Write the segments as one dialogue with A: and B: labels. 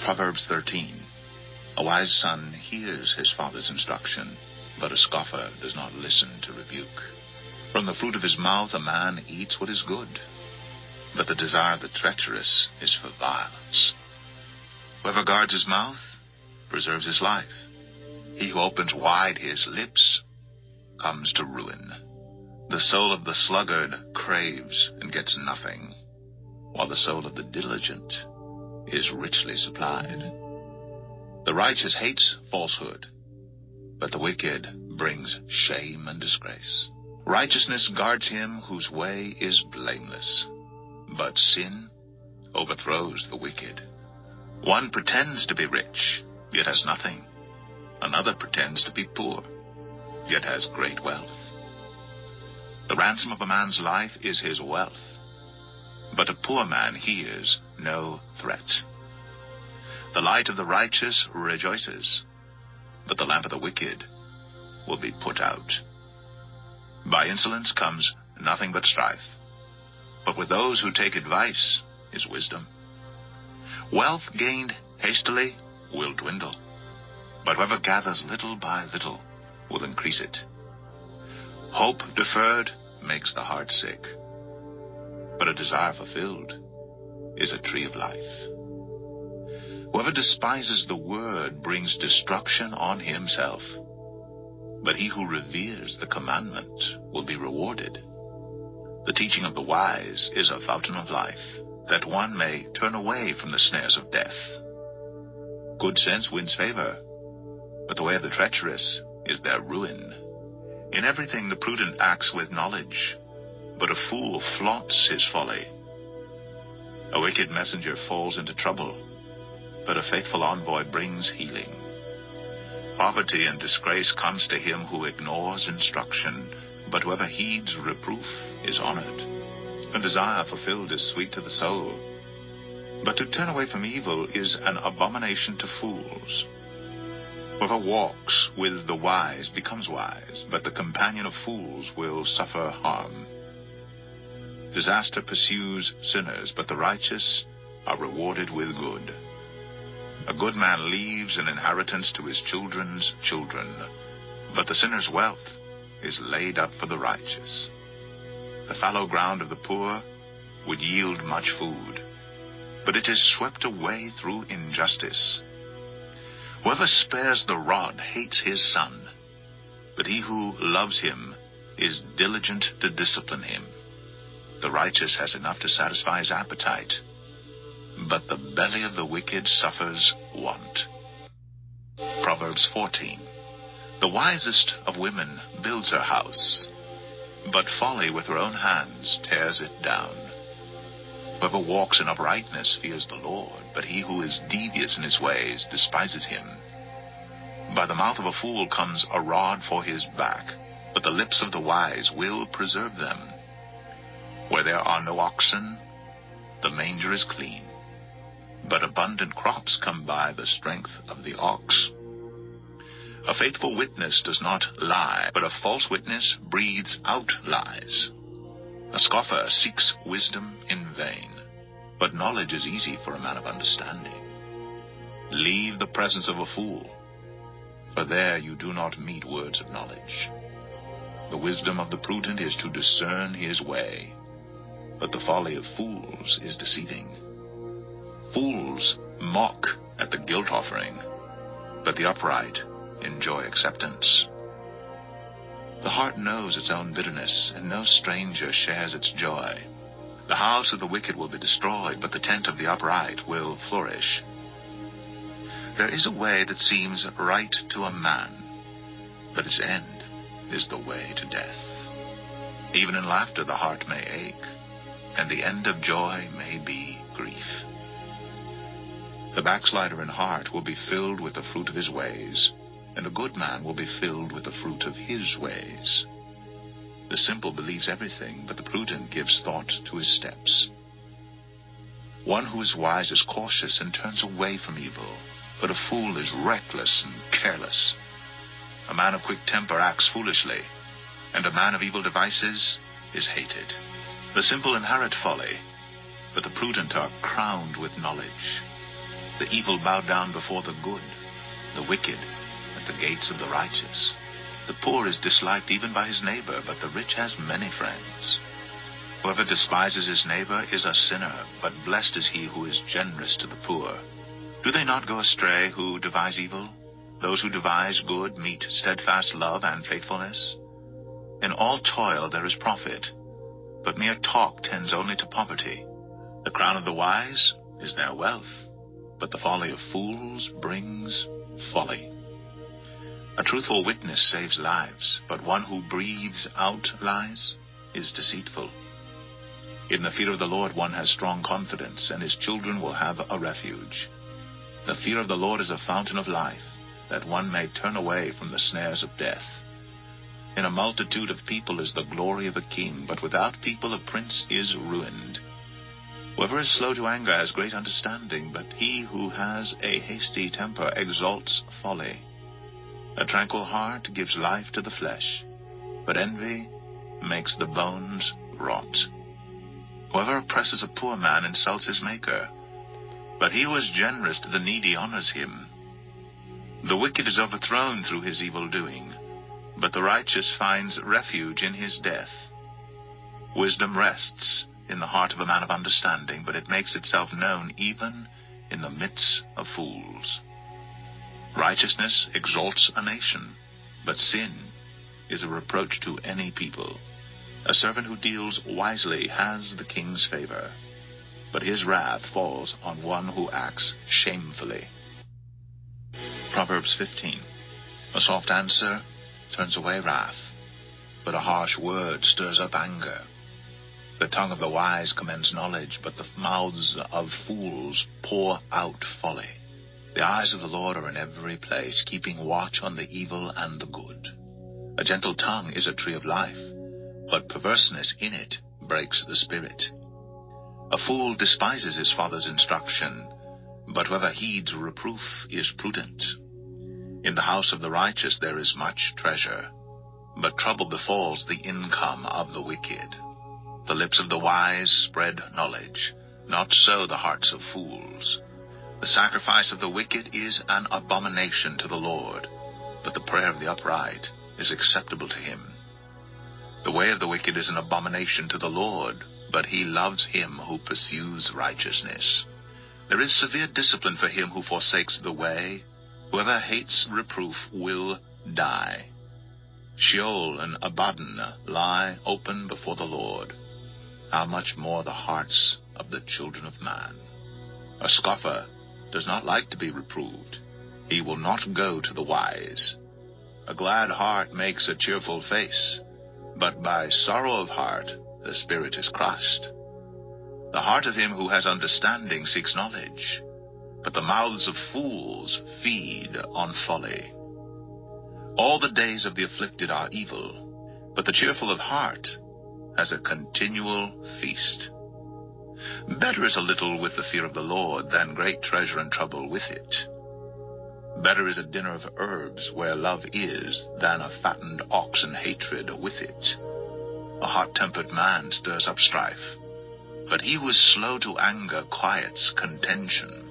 A: Proverbs 13. A wise son hears his father's instruction, but a scoffer does not listen to rebuke. From the fruit of his mouth a man eats what is good, but the desire of the treacherous is for violence. Whoever guards his mouth preserves his life. He who opens wide his lips comes to ruin. The soul of the sluggard craves and gets nothing, while the soul of the diligent is richly supplied. The righteous hates falsehood, but the wicked brings shame and disgrace. Righteousness guards him whose way is blameless, but sin overthrows the wicked. One pretends to be rich, yet has nothing. Another pretends to be poor, yet has great wealth. The ransom of a man's life is his wealth, but a poor man hears no threat. The light of the righteous rejoices, but the lamp of the wicked will be put out. By insolence comes nothing but strife, but with those who take advice is wisdom. Wealth gained hastily will dwindle, but whoever gathers little by little will increase it. Hope deferred makes the heart sick, but a desire fulfilled is a tree of life. Whoever despises the word brings destruction on himself, but he who reveres the commandment will be rewarded. The teaching of the wise is a fountain of life, that one may turn away from the snares of death. Good sense wins favor, but the way of the treacherous is their ruin. In everything the prudent acts with knowledge, but a fool flaunts his folly. A wicked messenger falls into trouble, but a faithful envoy brings healing. Poverty and disgrace comes to him who ignores instruction, but whoever heeds reproof is honored. A desire fulfilled is sweet to the soul, but to turn away from evil is an abomination to fools. Whoever walks with the wise becomes wise, but the companion of fools will suffer harm. Disaster pursues sinners, but the righteous are rewarded with good. A good man leaves an inheritance to his children's children, but the sinner's wealth is laid up for the righteous. The fallow ground of the poor would yield much food, but it is swept away through injustice. Whoever spares the rod hates his son, but he who loves him is diligent to discipline him. The righteous has enough to satisfy his appetite, but the belly of the wicked suffers want. Proverbs 14. The wisest of women builds her house, but folly with her own hands tears it down. Whoever walks in uprightness fears the Lord, but he who is devious in his ways despises him. By the mouth of a fool comes a rod for his back, but the lips of the wise will preserve them. Where there are no oxen, the manger is clean, but abundant crops come by the strength of the ox. A faithful witness does not lie, but a false witness breathes out lies. A scoffer seeks wisdom in vain, but knowledge is easy for a man of understanding. Leave the presence of a fool, for there you do not meet words of knowledge. The wisdom of the prudent is to discern his way, but the folly of fools is deceiving. Fools mock at the guilt offering, but the upright enjoy acceptance. The heart knows its own bitterness, and no stranger shares its joy. The house of the wicked will be destroyed, but the tent of the upright will flourish. There is a way that seems right to a man, but its end is the way to death. Even in laughter the heart may ache, and the end of joy may be grief. The backslider in heart will be filled with the fruit of his ways, and a good man will be filled with the fruit of his ways. The simple believes everything, but the prudent gives thought to his steps. One who is wise is cautious and turns away from evil, but a fool is reckless and careless. A man of quick temper acts foolishly, and a man of evil devices is hated. The simple inherit folly, but the prudent are crowned with knowledge. The evil bow down before the good, the wicked at the gates of the righteous. The poor is disliked even by his neighbor, but the rich has many friends. Whoever despises his neighbor is a sinner, but blessed is he who is generous to the poor. Do they not go astray who devise evil? Those who devise good meet steadfast love and faithfulness. In all toil there is profit, but mere talk tends only to poverty. The crown of the wise is their wealth, but the folly of fools brings folly. A truthful witness saves lives, but one who breathes out lies is deceitful. In the fear of the Lord one has strong confidence, and his children will have a refuge. The fear of the Lord is a fountain of life, that one may turn away from the snares of death. In a multitude of people is the glory of a king, but without people a prince is ruined. Whoever is slow to anger has great understanding, but he who has a hasty temper exalts folly. A tranquil heart gives life to the flesh, but envy makes the bones rot. Whoever oppresses a poor man insults his maker, but he who is generous to the needy honors him. The wicked is overthrown through his evil doing, but the righteous finds refuge in his death. Wisdom rests in the heart of a man of understanding, but it makes itself known even in the midst of fools. Righteousness exalts a nation, but sin is a reproach to any people. A servant who deals wisely has the king's favor, but his wrath falls on one who acts shamefully. Proverbs 15. A soft answer turns away wrath, but a harsh word stirs up anger. The tongue of the wise commends knowledge, but the mouths of fools pour out folly. The eyes of the Lord are in every place, keeping watch on the evil and the good. A gentle tongue is a tree of life, but perverseness in it breaks the spirit. A fool despises his father's instruction, but whoever heeds reproof is prudent. In the house of the righteous there is much treasure, but trouble befalls the income of the wicked. The lips of the wise spread knowledge, not so the hearts of fools. The sacrifice of the wicked is an abomination to the Lord, but the prayer of the upright is acceptable to him. The way of the wicked is an abomination to the Lord, but he loves him who pursues righteousness. There is severe discipline for him who forsakes the way. Whoever hates reproof will die. Sheol and Abaddon lie open before the Lord. How much more the hearts of the children of man? A scoffer does not like to be reproved. He will not go to the wise. A glad heart makes a cheerful face, but by sorrow of heart the spirit is crushed. The heart of him who has understanding seeks knowledge, but the mouths of fools feed on folly. All the days of the afflicted are evil, but the cheerful of heart has a continual feast. Better is a little with the fear of the Lord than great treasure and trouble with it. Better is a dinner of herbs where love is than a fattened ox and hatred with it. A hot-tempered man stirs up strife, but he who is slow to anger quiets contention.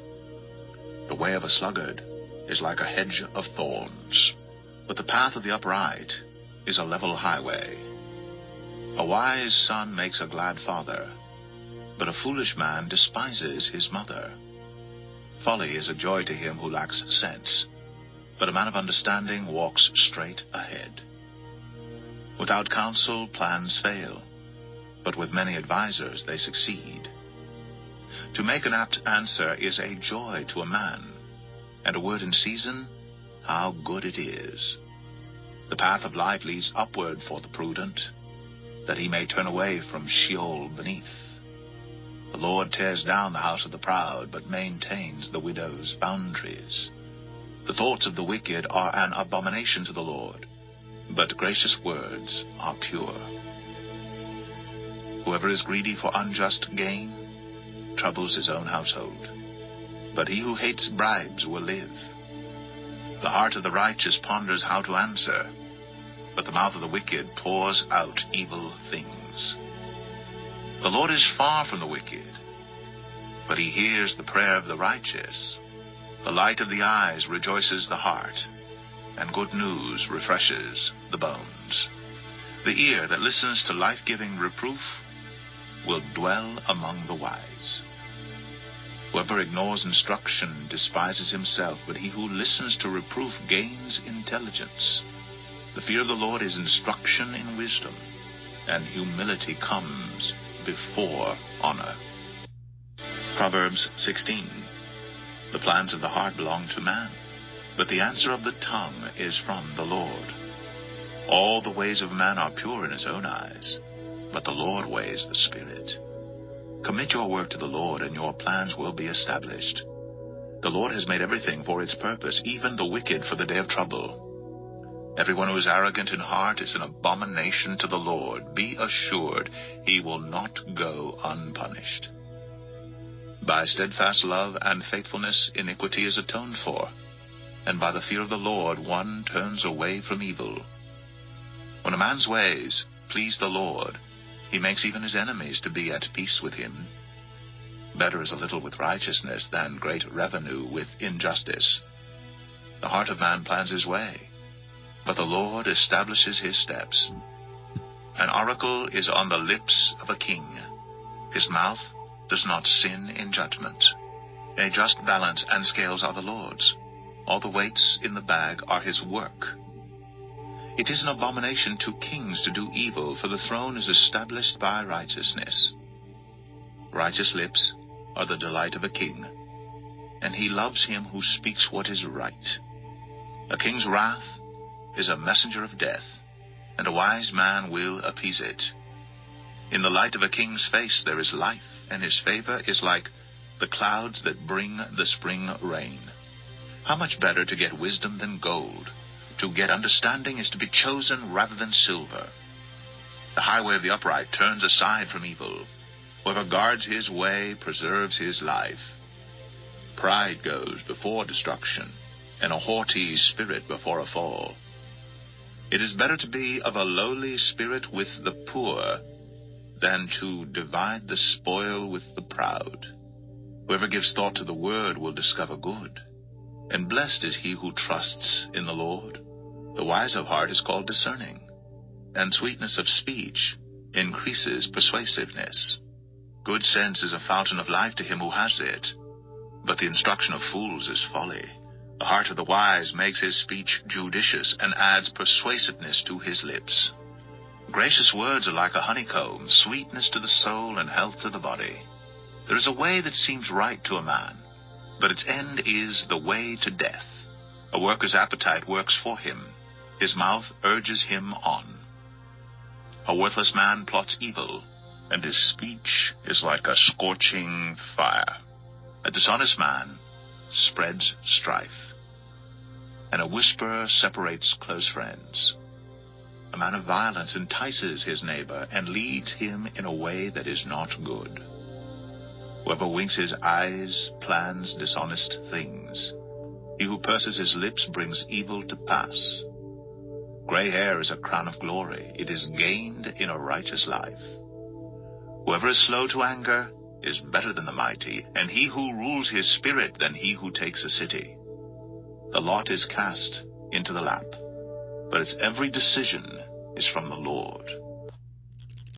A: The way of a sluggard is like a hedge of thorns, but the path of the upright is a level highway. A wise son makes a glad father, but a foolish man despises his mother. Folly is a joy to him who lacks sense, but a man of understanding walks straight ahead. Without counsel, plans fail, but with many advisers they succeed. To make an apt answer is a joy to a man, and a word in season, how good it is. The path of life leads upward for the prudent, that he may turn away from Sheol beneath. The Lord tears down the house of the proud, but maintains the widow's boundaries. The thoughts of the wicked are an abomination to the Lord, but gracious words are pure. Whoever is greedy for unjust gain troubles his own household, but he who hates bribes will live. The heart of the righteous ponders how to answer, but the mouth of the wicked pours out evil things. The Lord is far from the wicked, but he hears the prayer of the righteous. The light of the eyes rejoices the heart, and good news refreshes the bones. The ear that listens to life-giving reproof will dwell among the wise. Whoever ignores instruction despises himself, but he who listens to reproof gains intelligence. The fear of the Lord is instruction in wisdom, and humility comes before honor. Proverbs 16. The plans of the heart belong to man, but the answer of the tongue is from the Lord. All the ways of man are pure in his own eyes, but the Lord weighs the spirit. Commit your work to the Lord, and your plans will be established. The Lord has made everything for its purpose, even the wicked for the day of trouble. Everyone who is arrogant in heart is an abomination to the Lord. Be assured he will not go unpunished. By steadfast love and faithfulness iniquity is atoned for, and by the fear of the Lord one turns away from evil. When a man's ways please the Lord, he makes even his enemies to be at peace with him. Better is a little with righteousness than great revenue with injustice. The heart of man plans his way, but the Lord establishes his steps. An oracle is on the lips of a king. His mouth does not sin in judgment. A just balance and scales are the Lord's. All the weights in the bag are his work. It is an abomination to kings to do evil, for the throne is established by righteousness. Righteous lips are the delight of a king, and he loves him who speaks what is right. A king's wrath is a messenger of death, and a wise man will appease it. In the light of a king's face there is life, and his favor is like the clouds that bring the spring rain. How much better to get wisdom than gold? To get understanding is to be chosen rather than silver. The highway of the upright turns aside from evil. Whoever guards his way preserves his life. Pride goes before destruction, and a haughty spirit before a fall. It is better to be of a lowly spirit with the poor than to divide the spoil with the proud. Whoever gives thought to the word will discover good, and blessed is he who trusts in the Lord. The wise of heart is called discerning, and sweetness of speech increases persuasiveness. Good sense is a fountain of life to him who has it, but the instruction of fools is folly. The heart of the wise makes his speech judicious and adds persuasiveness to his lips. Gracious words are like a honeycomb, sweetness to the soul and health to the body. There is a way that seems right to a man, but its end is the way to death. A worker's appetite works for him. His mouth urges him on. A worthless man plots evil, and his speech is like a scorching fire. A dishonest man spreads strife, and a whisperer separates close friends. A man of violence entices his neighbor and leads him in a way that is not good. Whoever winks his eyes plans dishonest things. He who purses his lips brings evil to pass. Gray hair is a crown of glory. It is gained in a righteous life. Whoever is slow to anger is better than the mighty, and he who rules his spirit than he who takes a city. The lot is cast into the lap, but its every decision is from the Lord.